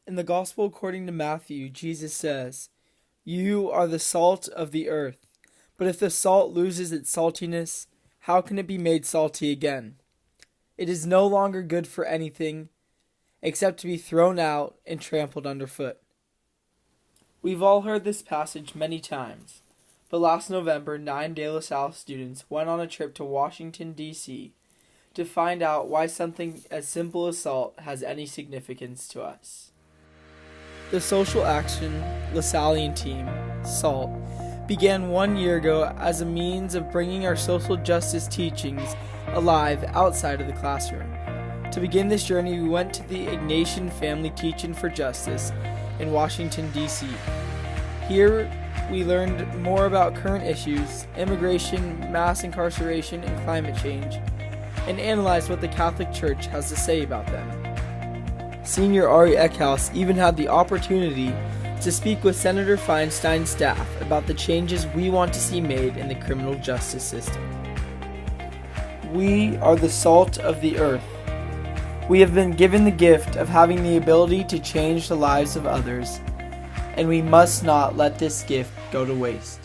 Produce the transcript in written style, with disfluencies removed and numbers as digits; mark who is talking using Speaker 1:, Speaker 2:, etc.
Speaker 1: In the Gospel according to Matthew, Jesus says, "You are the salt of the earth, but if the salt loses its saltiness, how can it be made salty again? It is no longer good for anything except to be thrown out and trampled underfoot." We've all heard this passage many times, but last November, 9 De La Salle students went on a trip to Washington, D.C. to find out why something as simple as salt has any significance to us. The social action Lasallian team, SALT, began 1 year ago as a means of bringing our social justice teachings alive outside of the classroom. To begin this journey, we went to the Ignatian Family Teaching for Justice in Washington, D.C. Here, we learned more about current issues, immigration, mass incarceration, and climate change, and analyzed what the Catholic Church has to say about them. Senior Ari Eckhouse even had the opportunity to speak with Senator Feinstein's staff about the changes we want to see made in the criminal justice system. We are the salt of the earth. We have been given the gift of having the ability to change the lives of others, and we must not let this gift go to waste.